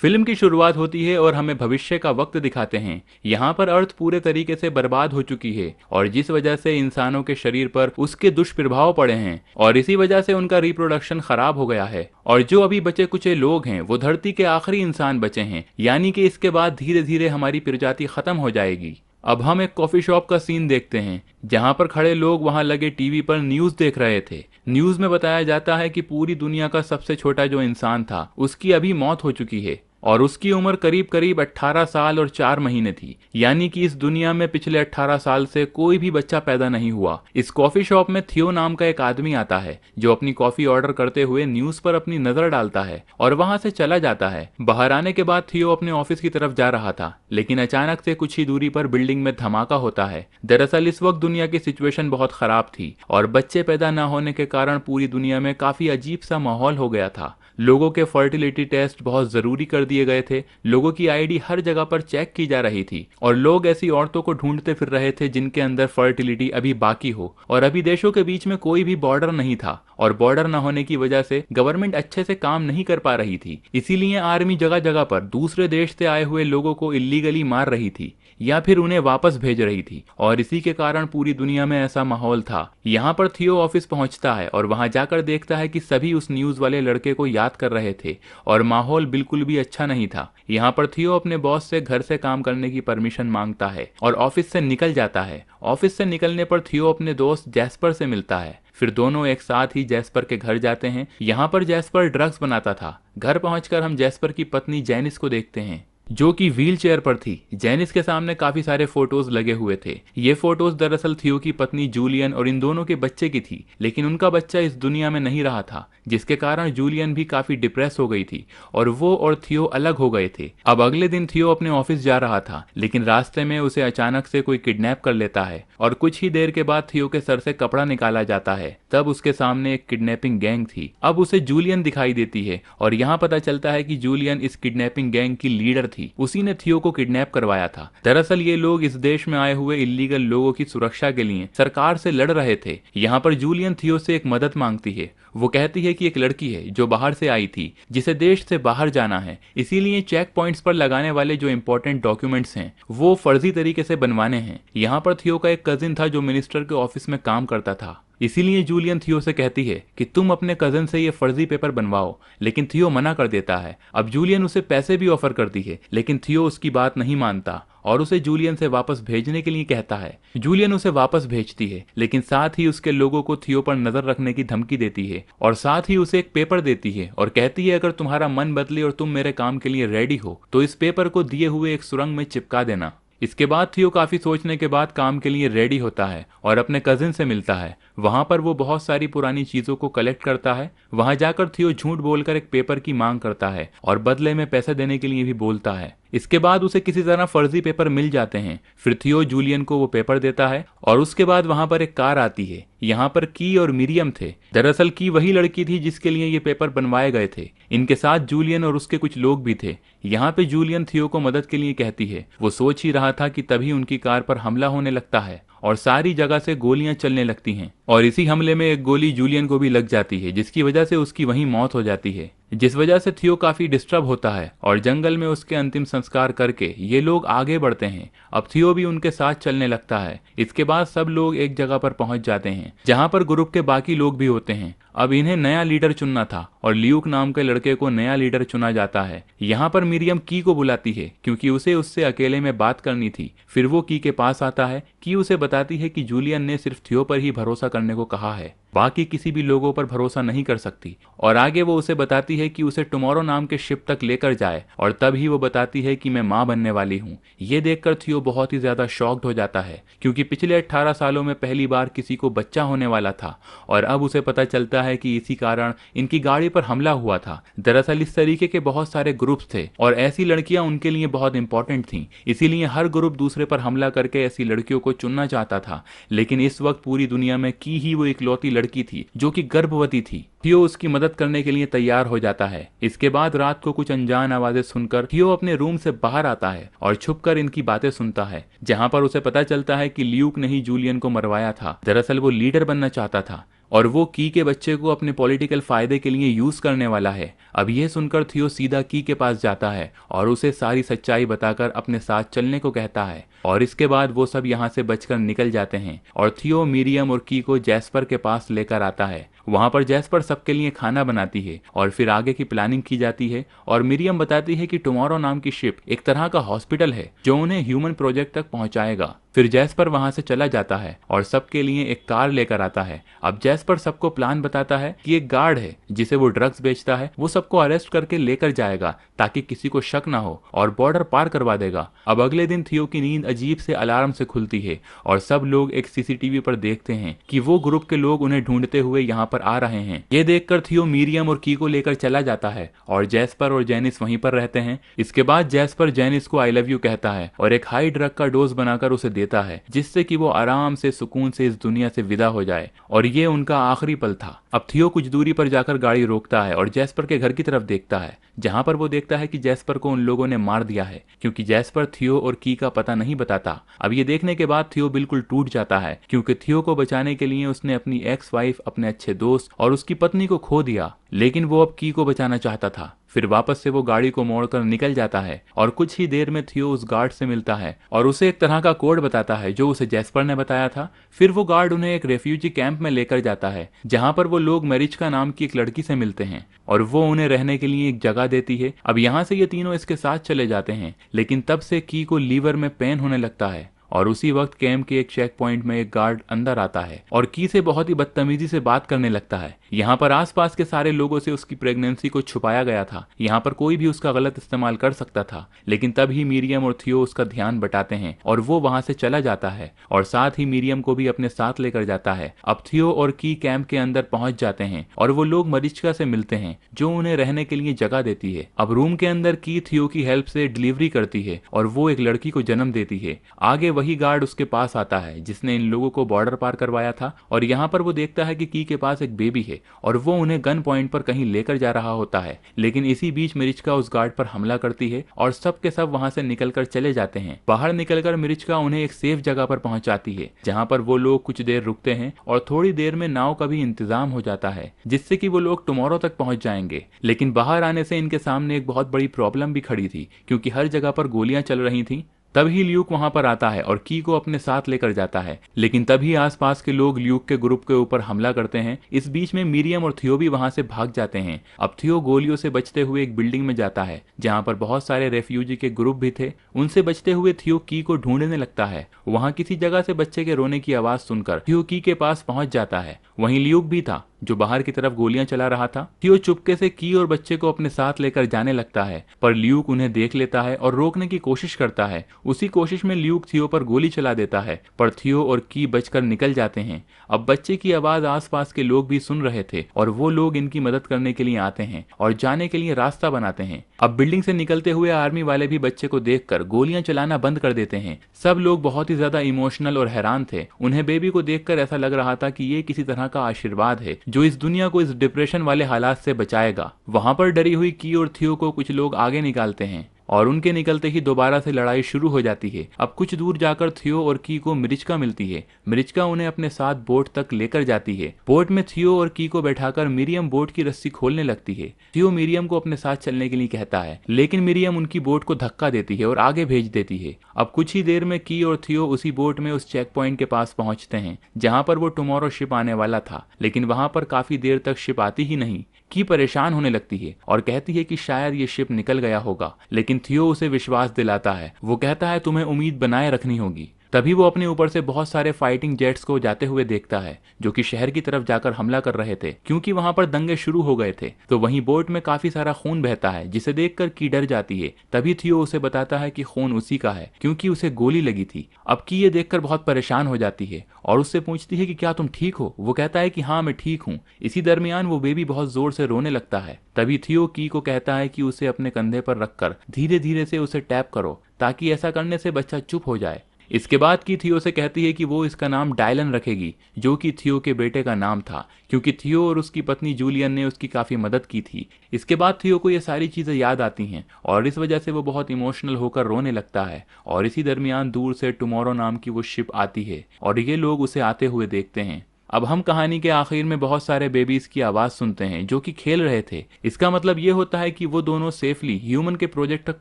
Film की शुरुआत होती है और हमें भविष्य का वक्त दिखाते हैं। यहाँ पर अर्थ पूरे तरीके से बर्बाद हो चुकी है और जिस वजह से इंसानों के शरीर पर उसके दुष्प्रभाव पड़े हैं और इसी वजह से उनका रिप्रोडक्शन खराब हो गया है। और जो अभी बचे कुचे लोग हैं वो धरती के आखिरी इंसान बचे हैं, यानी कि इसके बाद धीरे धीरे हमारी प्रजाति खत्म हो जाएगी। अब हम एक कॉफी शॉप का सीन देखते हैं जहां पर खड़े लोग वहां लगे टीवी पर न्यूज देख रहे थे। न्यूज में बताया जाता है कि पूरी दुनिया का सबसे छोटा जो इंसान था उसकी अभी मौत हो चुकी है और उसकी उम्र करीब करीब 18 साल और 4 महीने थी, यानी कि इस दुनिया में पिछले 18 साल से कोई भी बच्चा पैदा नहीं हुआ। इस कॉफी शॉप में थियो नाम का एक आदमी आता है जो अपनी कॉफी ऑर्डर करते हुए न्यूज पर अपनी नजर डालता है और वहां से चला जाता है। बाहर आने के बाद थियो अपने ऑफिस की तरफ जा रहा था, लेकिन अचानक से कुछ ही दूरी पर बिल्डिंग में धमाका होता है। दरअसल इस वक्त दुनिया की सिचुएशन बहुत खराब थी और बच्चे पैदा न होने के कारण पूरी दुनिया में काफी अजीब सा माहौल हो गया था। लोगों के फर्टिलिटी टेस्ट बहुत जरूरी कर दिए गए थे, लोगों की आईडी हर जगह पर चेक की जा रही थी और लोग ऐसी औरतों को ढूंढते फिर रहे थे जिनके अंदर फर्टिलिटी अभी बाकी हो। और अभी देशों के बीच में कोई भी बॉर्डर नहीं था और बॉर्डर न होने की वजह से गवर्नमेंट अच्छे से काम नहीं कर पा रही थी, इसीलिए आर्मी जगह जगह पर दूसरे देश से आए हुए लोगों को इलीगली मार रही थी या फिर उन्हें वापस भेज रही थी और इसी के कारण पूरी दुनिया में ऐसा माहौल था। यहाँ पर थियो ऑफिस पहुंचता है और वहां जाकर देखता है कि सभी उस न्यूज वाले लड़के को याद कर रहे थे और माहौल बिल्कुल भी अच्छा नहीं था। यहाँ पर थियो अपने बॉस से घर से काम करने की परमिशन मांगता है और ऑफिस से निकल जाता है। ऑफिस से निकलने पर थियो अपने दोस्त जैस्पर से मिलता है। फिर दोनों एक साथ ही जैस्पर के घर जाते हैं। यहाँ पर जैस्पर ड्रग्स बनाता था। घर पहुंचकर हम जैस्पर की पत्नी जैनिस को देखते हैं जो कि व्हील चेयर पर थी। जैनिस के सामने काफी सारे फोटोज लगे हुए थे। ये फोटोज दरअसल थियो की पत्नी जूलियन और इन दोनों के बच्चे की थी, लेकिन उनका बच्चा इस दुनिया में नहीं रहा था, जिसके कारण जूलियन भी काफी डिप्रेस हो गई थी और वो और थियो अलग हो गए थे। अब अगले दिन थियो अपने ऑफिस जा रहा था, लेकिन रास्ते में उसे अचानक से कोई किडनैप कर लेता है और कुछ ही देर के बाद थियो के सर से कपड़ा निकाला जाता है। तब उसके सामने एक किडनैपिंग गैंग थी। अब उसे जूलियन दिखाई देती है और यहाँ पता चलता है कि जूलियन इस किडनैपिंग गैंग की लीडर थी। उसी ने थियो को किडनैप करवाया था। दरअसल ये लोग इस देश में आए हुए इलीगल लोगों की सुरक्षा के लिए सरकार से लड़ रहे थे। यहाँ पर जूलियन थियो से एक मदद मांगती है। वो कहती है कि एक लड़की है जो बाहर से आई थी, जिसे देश से बाहर जाना है, इसीलिए चेक पॉइंट्स पर लगाने वाले जो इंपॉर्टेंट डॉक्यूमेंट्स हैं वो फर्जी तरीके से बनवाने हैं। यहाँ पर थियो का एक कजिन था जो मिनिस्टर के ऑफिस में काम करता था, इसीलिए जूलियन थियो से कहती है कि तुम अपने कजन से ये फर्जी पेपर बनवाओ, लेकिन थियो मना कर देता है। अब जूलियन उसे पैसे भी ऑफर करती है, लेकिन थियो उसकी बात नहीं मानता और उसे जूलियन से वापस भेजने के लिए कहता है। जूलियन उसे वापस भेजती है, लेकिन साथ ही उसके लोगों को थियो पर नजर रखने की धमकी देती है और साथ ही उसे एक पेपर देती है और कहती है अगर तुम्हारा मन बदले और तुम मेरे काम के लिए रेडी हो तो इस पेपर को दिए हुए एक सुरंग में चिपका देना। इसके बाद थियो काफी सोचने के बाद काम के लिए रेडी होता है और अपने कजिन से मिलता है। वहां पर वो बहुत सारी पुरानी चीजों को कलेक्ट करता है। वहां जाकर थियो झूठ बोलकर एक पेपर की मांग करता है और बदले में पैसे देने के लिए भी बोलता है। इसके बाद उसे किसी तरह फर्जी पेपर मिल जाते हैं। फिर थियो जूलियन को वो पेपर देता है और उसके बाद वहां पर एक कार आती है। यहाँ पर की और मिरियम थे। दरअसल की वही लड़की थी जिसके लिए ये पेपर बनवाए गए थे। इनके साथ जूलियन और उसके कुछ लोग भी थे। यहाँ पे जूलियन थियो को मदद के लिए कहती है। वो सोच ही रहा था कि तभी उनकी कार पर हमला होने लगता है और सारी जगह से गोलियां चलने लगती हैं और इसी हमले में एक गोली जूलियन को भी लग जाती है, जिसकी वजह से उसकी वहीं मौत हो जाती है, जिस वजह से थियो काफी डिस्टर्ब होता है और जंगल में उसके अंतिम संस्कार करके ये लोग आगे बढ़ते हैं। अब थियो भी उनके साथ चलने लगता है। इसके बाद सब लोग एक जगह पर पहुंच जाते हैं जहां पर ग्रुप के बाकी लोग भी होते हैं। अब इन्हें नया लीडर चुनना था और ल्यूक नाम के लड़के को नया लीडर चुना जाता है। यहाँ पर मिरियम की को बुलाती है क्योंकि उसे उससे अकेले में बात करनी थी। फिर वो की के पास आता है। की उसे बताती है कि जूलियन ने सिर्फ थियो पर ही भरोसा करने को कहा है, बाकी किसी भी लोगों पर भरोसा नहीं कर सकती। और आगे वो उसे बताती है कि उसे टुमारो नाम के शिप तक लेकर जाए और तब ही वो बताती है कि मैं माँ बनने वाली हूँ। ये देखकर थियो बहुत ही ज्यादा शॉक्ड हो जाता है क्योंकि पिछले 18 सालों में पहली बार किसी को बच्चा होने वाला था और अब उसे पता चलता है कि इसी कारण इनकी गाड़ी पर हमला हुआ था। दरअसल इस तरीके के बहुत सारे ग्रुप्स थे और ऐसी लड़कियां उनके लिए बहुत इंपॉर्टेंट थीं, इसीलिए हर ग्रुप दूसरे पर हमला करके ऐसी लड़कियों को चुनना चाहता था। लेकिन इस वक्त पूरी दुनिया में की ही वो इकलौती लड़की थी जो कि गर्भवती थी। थियो उसकी मदद करने के लिए तैयार हो जाता है। इसके बाद रात को कुछ अनजान आवाजें सुनकर थियो अपने रूम से बाहर आता है और छुपकर इनकी बातें सुनता है, जहां पर उसे पता चलता है कि ल्यूक ने ही जूलियन को मरवाया था। दरअसल वो लीडर बनना चाहता था और वो की के बच्चे को अपने पॉलिटिकल फायदे के लिए यूज करने वाला है। अब यह सुनकर थियो सीधा की के पास जाता है और उसे सारी सच्चाई बताकर अपने साथ चलने को कहता है और इसके बाद वो सब यहाँ से बचकर निकल जाते हैं और थियो मिरियम और की को जैस्पर के पास लेकर आता है। वहां पर जैस्पर सबके लिए खाना बनाती है और फिर आगे की प्लानिंग की जाती है और मिरियम बताती है कि टुमारो नाम की शिप एक तरह का हॉस्पिटल है जो उन्हें ह्यूमन प्रोजेक्ट तक पहुंचाएगा। फिर जैस्पर वहां से चला जाता है और सबके लिए एक कार लेकर आता है। अब जैस्पर सबको प्लान बताता है कि एक गार्ड है जिसे वो ड्रग्स बेचता है, वो सबको अरेस्ट करके लेकर जाएगा ताकि किसी को शक ना हो और बॉर्डर पार करवा देगा। अब अगले दिन थियो की नींद अजीब से अलार्म से खुलती है और सब लोग एक सीसीटीवी पर देखते हैं कि वो ग्रुप के लोग उन्हें ढूंढते हुए यहाँ पर आ रहे हैं। ये देखकर थियो मिरियम और की को लेकर चला जाता है और जैस्पर और जेनिस वहीं पर रहते हैं। इसके बाद जैस्पर जेनिस को आई लव यू कहता है और एक हाई ड्रग का डोज बनाकर उसे देता है जिससे कि वो आराम से सुकून से इस दुनिया से विदा हो जाए और ये उनका आखिरी पल था। अब थियो कुछ दूरी पर जाकर गाड़ी रोकता है और जैस्पर के घर की तरफ देखता है जहां पर वो देखता है कि जैस्पर को उन लोगों ने मार दिया है क्योंकि जैस्पर थियो और की का पता नहीं बताता। अब ये देखने के बाद थियो बिल्कुल टूट जाता है क्योंकि थियो को बचाने के लिए उसने अपनी एक्स वाइफ, अपने अच्छे दोस्त और उसकी पत्नी को खो दिया, लेकिन वो अब की को बचाना चाहता था। फिर वापस से वो गाड़ी को मोड़कर निकल जाता है और कुछ ही देर में थियो उस गार्ड से मिलता है और उसे एक तरह का कोड बताता है जो उसे जैस्पर ने बताया था। फिर वो गार्ड उन्हें एक रेफ्यूजी कैंप में लेकर जाता है जहां पर वो लोग मेरिचका नाम की एक लड़की से मिलते हैं और वो उन्हें रहने के लिए एक जगह देती है। अब यहाँ से ये तीनों इसके साथ चले जाते हैं, लेकिन तब से की को लीवर में पेन होने लगता है और उसी वक्त कैंप के एक चेक पॉइंट में एक गार्ड अंदर आता है और की से बहुत ही बदतमीजी से बात करने लगता है। यहाँ पर आसपास के सारे लोगों से उसकी प्रेगनेंसी को छुपाया गया था, यहाँ पर कोई भी उसका गलत इस्तेमाल कर सकता था, लेकिन तभी मिरियम और थियो उसका ध्यान बटाते हैं और वो वहां से चला जाता है और साथ ही मिरियम को भी अपने साथ लेकर जाता है। अब थियो और की कैंप के अंदर पहुंच जाते हैं और वो लोग मरिचका से मिलते हैं जो उन्हें रहने के लिए जगह देती है। अब रूम के अंदर की थियो की हेल्प से डिलीवरी करती है और वो एक लड़की को जन्म देती है। आगे वही गार्ड उसके पास आता है जिसने इन लोगों को बॉर्डर पार करवाया था और यहाँ पर वो देखता है कि की के पास एक बेबी है और वो उन्हें गन पॉइंट पर कहीं लेकर जा रहा होता है, लेकिन इसी बीच मिरिचका उस गार्ड पर हमला करती है और सब के सब वहां से निकलकर चले जाते हैं। बाहर निकलकर मिरिचका उन्हें एक सेफ जगह पर पहुंचाती है जहां पर वो लोग कुछ देर रुकते हैं और थोड़ी देर में नाव का भी इंतजाम हो जाता है जिससे कि वो लोग टुमारो तक पहुंच जाएंगे। लेकिन बाहर आने से इनके सामने एक बहुत बड़ी प्रॉब्लम भी खड़ी थी क्योंकि हर जगह पर गोलियां चल रही थी। तभी ल्यूक वहां पर आता है और की को अपने साथ लेकर जाता है, लेकिन तभी आसपास के लोग ल्यूक के ग्रुप के ऊपर हमला करते हैं। इस बीच में मिरियम और थियो भी वहां से भाग जाते हैं। अब थियो गोलियों से बचते हुए एक बिल्डिंग में जाता है जहां पर बहुत सारे रेफ्यूजी के ग्रुप भी थे। उनसे बचते हुए थियो की को ढूंढने लगता है। वहां किसी जगह से बच्चे के रोने की आवाज सुनकर थियो की के पास पहुंच जाता है। वहीं ल्यूक भी था जो बाहर की तरफ गोलियां चला रहा था। थियो चुपके से की और बच्चे को अपने साथ लेकर जाने लगता है, पर ल्यूक उन्हें देख लेता है और रोकने की कोशिश करता है। उसी कोशिश में ल्यूक थियो पर गोली चला देता है, पर थियो और की बचकर निकल जाते हैं। अब बच्चे की आवाज आसपास के लोग भी सुन रहे थे और वो लोग इनकी मदद करने के लिए आते हैं और जाने के लिए रास्ता बनाते हैं। अब बिल्डिंग से निकलते हुए आर्मी वाले भी बच्चे को देखकर गोलियां चलाना बंद कर देते हैं। सब लोग बहुत ही ज्यादा इमोशनल और हैरान थे। उन्हें बेबी को देखकर ऐसा लग रहा था कि ये किसी तरह का आशीर्वाद है जो इस दुनिया को इस डिप्रेशन वाले हालात से बचाएगा। वहां पर डरी हुई की और थियो को कुछ लोग आगे निकालते हैं और उनके निकलते ही दोबारा से लड़ाई शुरू हो जाती है। अब कुछ दूर जाकर थियो और की को मिरिचका मिलती है। मिरिचका उन्हें अपने साथ बोट तक लेकर जाती है। बोट में थियो और की को बैठाकर मिरियम बोट की रस्सी खोलने लगती है। थियो मिरियम को अपने साथ चलने के लिए कहता है, लेकिन मिरियम उनकी बोट को धक्का देती है और आगे भेज देती है। अब कुछ ही देर में की और थियो उसी बोट में उस चेक पॉइंट के पास पहुंचते हैं जहां पर वो टुमारो शिप आने वाला था, लेकिन वहां पर काफी देर तक शिप आती ही नहीं। की परेशान होने लगती है और कहती है कि शायद ये शिप निकल गया होगा, लेकिन थियो उसे विश्वास दिलाता है। वो कहता है तुम्हें उम्मीद बनाए रखनी होगी। तभी वो अपने ऊपर से बहुत सारे फाइटिंग जेट्स को जाते हुए देखता है जो कि शहर की तरफ जाकर हमला कर रहे थे क्योंकि वहां पर दंगे शुरू हो गए थे। तो वहीं बोट में काफी सारा खून बहता है जिसे देखकर की डर जाती है। तभी थियो उसे बताता है कि खून उसी का है क्योंकि उसे गोली लगी थी। अब की ये देखकर बहुत परेशान हो जाती है और उससे पूछती है कि क्या तुम ठीक हो। वो कहता है कि हाँ मैं ठीक हूँ। इसी दरमियान वो बेबी बहुत जोर से रोने लगता है। तभी थियो की को कहता है कि उसे अपने कंधे पर रखकर धीरे धीरे से उसे टैप करो ताकि ऐसा करने से बच्चा चुप हो जाए। इसके बाद की थियो से कहती है कि वो इसका नाम डायलन रखेगी जो कि थियो के बेटे का नाम था क्योंकि थियो और उसकी पत्नी जूलियन ने उसकी काफी मदद की थी। इसके बाद थियो को ये सारी चीजें याद आती हैं और इस वजह से वो बहुत इमोशनल होकर रोने लगता है। और इसी दरमियान दूर से टुमारो नाम की वो शिप आती है और ये लोग उसे आते हुए देखते हैं। अब हम कहानी के आखिर में बहुत सारे बेबीज की आवाज सुनते हैं जो कि खेल रहे थे। इसका मतलब ये होता है कि वो दोनों सेफली ह्यूमन के प्रोजेक्ट तक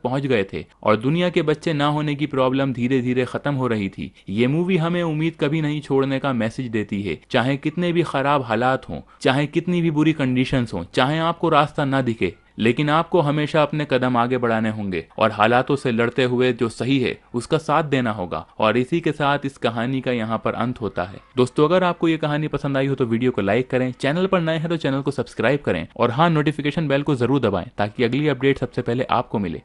पहुंच गए थे और दुनिया के बच्चे ना होने की प्रॉब्लम धीरे धीरे खत्म हो रही थी। ये मूवी हमें उम्मीद कभी नहीं छोड़ने का मैसेज देती है, चाहे कितने भी खराब हालात हों, चाहे कितनी भी बुरी कंडीशंस हों, चाहे आपको रास्ता ना दिखे, लेकिन आपको हमेशा अपने कदम आगे बढ़ाने होंगे और हालातों से लड़ते हुए जो सही है उसका साथ देना होगा। और इसी के साथ इस कहानी का यहाँ पर अंत होता है। दोस्तों, अगर आपको ये कहानी पसंद आई हो तो वीडियो को लाइक करें, चैनल पर नए हैं तो चैनल को सब्सक्राइब करें और हाँ, नोटिफिकेशन बेल को जरूर दबाएं ताकि अगली अपडेट सबसे पहले आपको मिले।